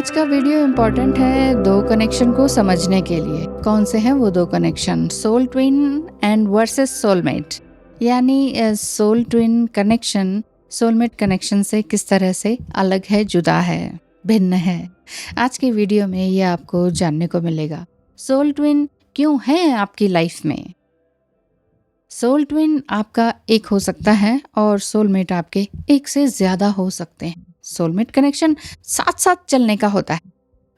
आज का video important है दो कनेक्शन को समझने के लिए। कौन से हैं वो दो connection? Soul twin and versus soulmate. यानी soul twin connection soulmate connection से किस तरह से अलग है, जुदा है, भिन्न है। आज की वीडियो में ये आपको जानने को मिलेगा। सोल ट्विन क्यों है आपकी लाइफ में? सोल ट्विन आपका एक हो सकता है और सोलमेट आपके एक से ज़्यादा हो सकते हैं। सोलमेट कनेक्शन साथ साथ चलने का होता है।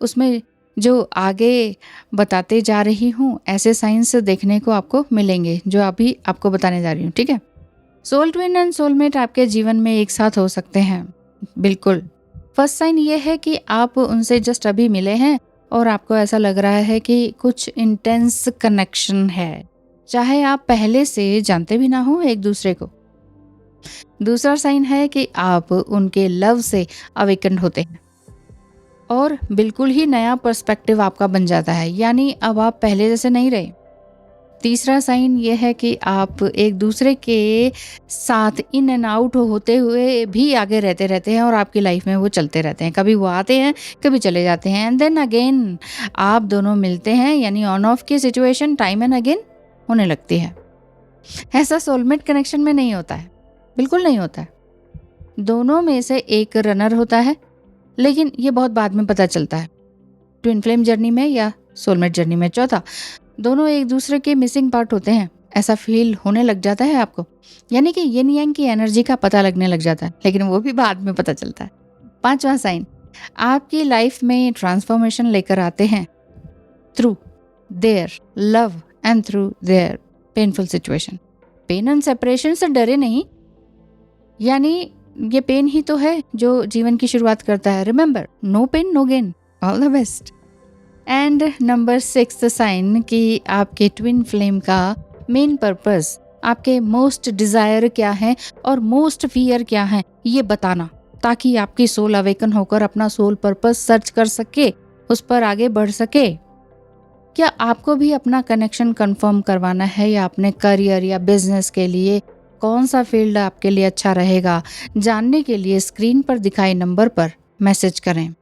उसमें जो आगे बताते जा रही हूँ ऐसे साइंस देखने को आपको मिलेंगे जो अभी आपको बताने जा रही हूँ, ठीक है। सोल ट्विन एंड सोलमेट आपके जीवन में एक साथ हो सकते हैं, बिल्कुल। फर्स्ट साइन ये है कि आप उनसे जस्ट अभी मिले हैं और आपको ऐसा लग रहा है कि कुछ इंटेंस कनेक्शन है, चाहे आप पहले से जानते भी ना हो एक दूसरे को। दूसरा साइन है कि आप उनके लव से अवेकन होते हैं और बिल्कुल ही नया पर्सपेक्टिव आपका बन जाता है, यानी अब आप पहले जैसे नहीं रहे। तीसरा साइन ये है कि आप एक दूसरे के साथ इन एंड आउट होते हुए भी आगे रहते हैं और आपकी लाइफ में वो चलते रहते हैं। कभी वो आते हैं, कभी चले जाते हैं, एंड देन अगेन आप दोनों मिलते हैं, यानी ऑन ऑफ की सिचुएशन टाइम एंड अगेन होने लगती है। ऐसा सोलमेट कनेक्शन में नहीं होता है, बिल्कुल नहीं होता है। दोनों में से एक रनर होता है, लेकिन ये बहुत बाद में पता चलता है, ट्विन फ्लेम जर्नी में या सोलमेट जर्नी में। चौथा, दोनों एक दूसरे के मिसिंग पार्ट होते हैं, ऐसा फील होने लग जाता है आपको, यानी कि यिन यांग की एनर्जी का पता लगने लग जाता है, लेकिन वो भी बाद में पता चलता है। पांचवा साइन, आपकी लाइफ में ट्रांसफॉर्मेशन लेकर आते हैं through their love and through their painful situation. Pain and separation से डरे नहीं, यानी ये पेन ही तो है जो जीवन की शुरुआत करता है। Remember, no pain no gain. All the best. And number 6 sign कि आपके ट्विन फ्लेम का मेन पर्पस, आपके मोस्ट डिजायर क्या है और मोस्ट फियर क्या है, ये बताना, ताकि आपकी सोल अवेकन होकर अपना सोल पर्पस सर्च कर सके, उस पर आगे बढ़ सके। क्या आपको भी अपना कनेक्शन कंफर्म करवाना है या अपने करियर या बिजनेस के लिए कौन सा फील्ड आपके लिए अच्छा रहेगा, जानने के लिए स्क्रीन पर दिखाए नंबर पर मैसेज करें।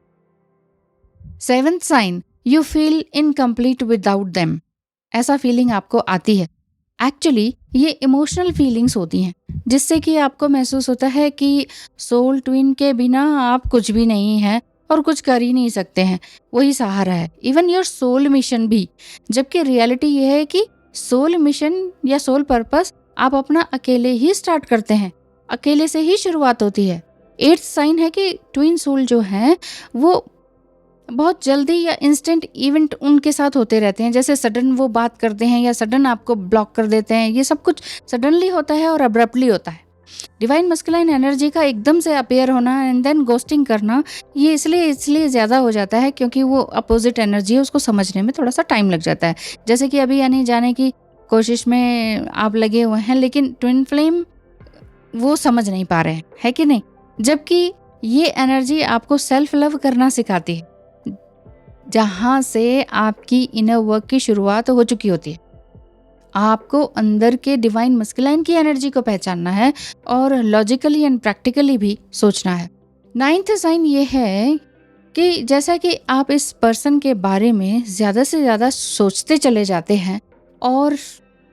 7th sign, you feel incomplete without them. ऐसा फीलिंग आपको आती है। एक्चुअली ये इमोशनल फीलिंग्स होती हैं, जिससे कि आपको महसूस होता है कि सोल ट्विन के बिना आप कुछ भी नहीं हैं और कुछ कर ही नहीं सकते हैं, वही सहारा है, इवन योर सोल मिशन भी। जबकि रियलिटी ये है कि सोल मिशन या सोल पर्पस आप अपना अकेले ही स्टार्ट करते हैं, अकेले से ही शुरुआत होती है। 8th साइन है कि ट्विन सोल जो हैं वो बहुत जल्दी या इंस्टेंट इवेंट उनके साथ होते रहते हैं, जैसे सडन वो बात करते हैं या सडन आपको ब्लॉक कर देते हैं। ये सब कुछ सडनली होता है और अब्रप्टली होता है। डिवाइन मस्कुलाइन एनर्जी का एकदम से अपेयर होना एंड देन गोस्टिंग करना, ये इसलिए ज़्यादा हो जाता है क्योंकि वो अपोजिट एनर्जी है, उसको समझने में थोड़ा सा टाइम लग जाता है। जैसे कि अभी यानी जाने की कोशिश में आप लगे हुए हैं, लेकिन ट्विन फ्लेम वो समझ नहीं पा रहे हैं, है कि नहीं। जबकि ये एनर्जी आपको सेल्फ लव करना सिखाती है, जहाँ से आपकी इनर वर्क की शुरुआत हो चुकी होती है। आपको अंदर के डिवाइन मस्कुलाइन की एनर्जी को पहचानना है और लॉजिकली एंड प्रैक्टिकली भी सोचना है। 9th साइन ये है कि जैसा कि आप इस पर्सन के बारे में ज़्यादा से ज़्यादा सोचते चले जाते हैं और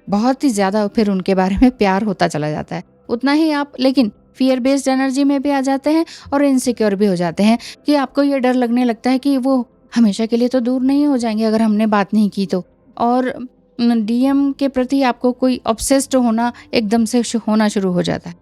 बहुत ही ज़्यादा फिर उनके बारे में प्यार होता चला जाता है, उतना ही आप लेकिन फियर बेस्ड एनर्जी में भी आ जाते हैं और इनसिक्योर भी हो जाते हैं कि आपको ये डर लगने लगता है कि वो हमेशा के लिए तो दूर नहीं हो जाएंगे अगर हमने बात नहीं की तो। और डीएम के प्रति आपको कोई ऑब्सेस्ड होना एकदम से होना शुरू हो जाता है।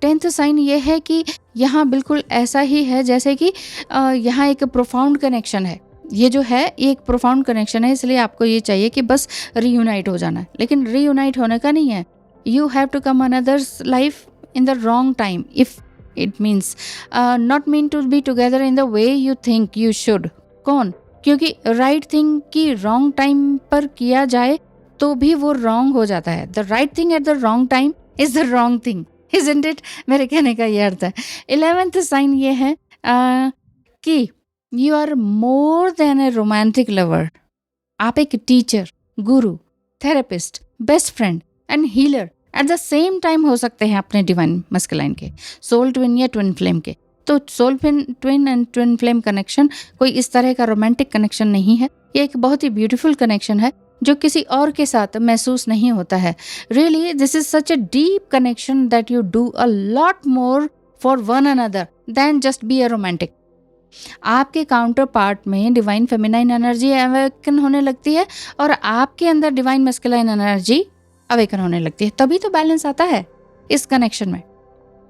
10th साइन ये है कि यहाँ बिल्कुल ऐसा ही है जैसे कि यहाँ एक प्रोफाउंड कनेक्शन है। ये जो है ये एक प्रोफाउंड कनेक्शन है, इसलिए आपको ये चाहिए कि बस रीयूनाइट हो जाना है, लेकिन रीयूनाइट होने का नहीं है। You have to come another's life in the wrong time if it means not mean to be together in the way you think you should. कौन? क्योंकि राइट थिंग की रॉन्ग टाइम पर किया जाए तो भी वो रॉन्ग हो जाता है। The right thing at the wrong time is the wrong thing, isn't it? मेरे कहने का ये अर्थ है। 11th साइन ये है कि you are more than a romantic lover. आप एक teacher, guru, therapist, best friend and healer at the same time हो सकते हैं अपने डिवाइन मस्कुलाइन के, सोल ट्विन या ट्विन फ्लेम के। तो soul twin and twin flame connection कोई इस तरह का रोमांटिक कनेक्शन नहीं है। ये एक बहुत ही ब्यूटीफुल कनेक्शन है जो किसी और के साथ महसूस नहीं होता है। Really this is such a deep connection that you do a lot more for one another than just be a romantic. आपके काउंटर पार्ट में डिवाइन फेमिनाइन एनर्जी अवेकन होने लगती है और आपके अंदर डिवाइन मैस्कुलाइन एनर्जी अवेकन होने लगती है, तभी तो बैलेंस आता है इस कनेक्शन में।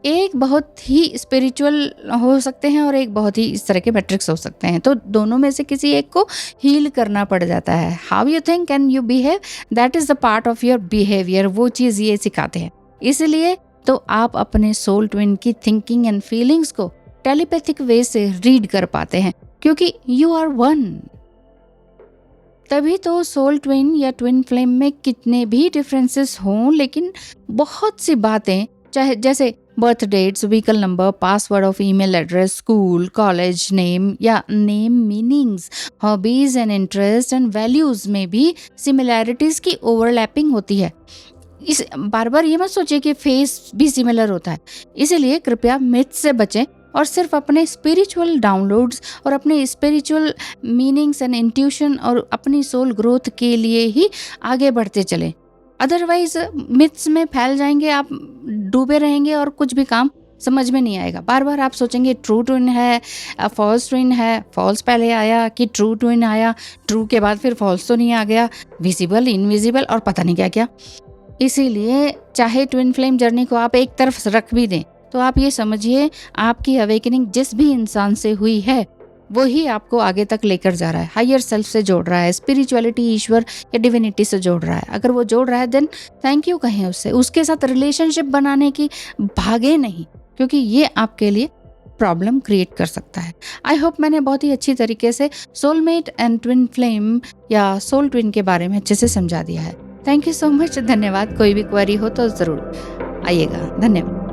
एक बहुत ही स्पिरिचुअल हो सकते हैं और एक बहुत ही इस तरह के मैट्रिक्स हो सकते हैं, तो दोनों में से किसी एक को हील करना पड़ जाता है। How you think and you behave, that is the part of your behaviour, वो चीज़ ये सिखाते हैं। इसलिए तो आप अपने सोल ट्विन की थिंकिंग एंड फीलिंग्स को टेलीपैथिक वे से रीड कर पाते हैं क्योंकि यू आर वन। तभी तो सोल ट्विन या ट्विन फ्लेम में कितने भी डिफरेंसेस हों, लेकिन बहुत सी बातें, चाहे जैसे birth dates, vehicle number, password of email address, school, college name या name meanings, hobbies and interest and values में भी सिमिलैरिटीज की ओवरलैपिंग होती है। इस बार बार ये मत सोचिए कि फेस भी सिमिलर होता है। इसीलिए कृपया मिथ से बचें और सिर्फ अपने स्पिरिचुअल डाउनलोड्स और अपने स्पिरिचुअल मीनिंग्स एंड इंट्यूशन और अपनी सोल ग्रोथ के लिए ही आगे बढ़ते चलें। अदरवाइज मिथ्स में फैल जाएंगे, आप डूबे रहेंगे और कुछ भी काम समझ में नहीं आएगा। बार बार आप सोचेंगे ट्रू ट्विन है, फॉल्स ट्विन है, फॉल्स पहले आया कि ट्रू ट्विन आया, ट्रू के बाद फिर फॉल्स तो नहीं आ गया, विजिबल, इनविजिबल और पता नहीं क्या क्या। इसीलिए चाहे ट्विन फ्लेम जर्नी को आप एक तरफ रख भी दें तो आप ये समझिए आपकी अवेकनिंग जिस भी इंसान से हुई है वही आपको आगे तक लेकर जा रहा है, हायर सेल्फ से जोड़ रहा है, स्पिरिचुअलिटी, ईश्वर या डिविनिटी से जोड़ रहा है। अगर वो जोड़ रहा है देन थैंक यू कहें उससे, उसके साथ रिलेशनशिप बनाने की भागे नहीं, क्योंकि ये आपके लिए प्रॉब्लम क्रिएट कर सकता है। आई होप मैंने बहुत ही अच्छी तरीके से सोलमेट एंड ट्विन फ्लेम या सोल ट्विन के बारे में अच्छे से समझा दिया है। थैंक यू सो मच, धन्यवाद। कोई भी क्वेरी हो तो ज़रूर आइएगा। धन्यवाद।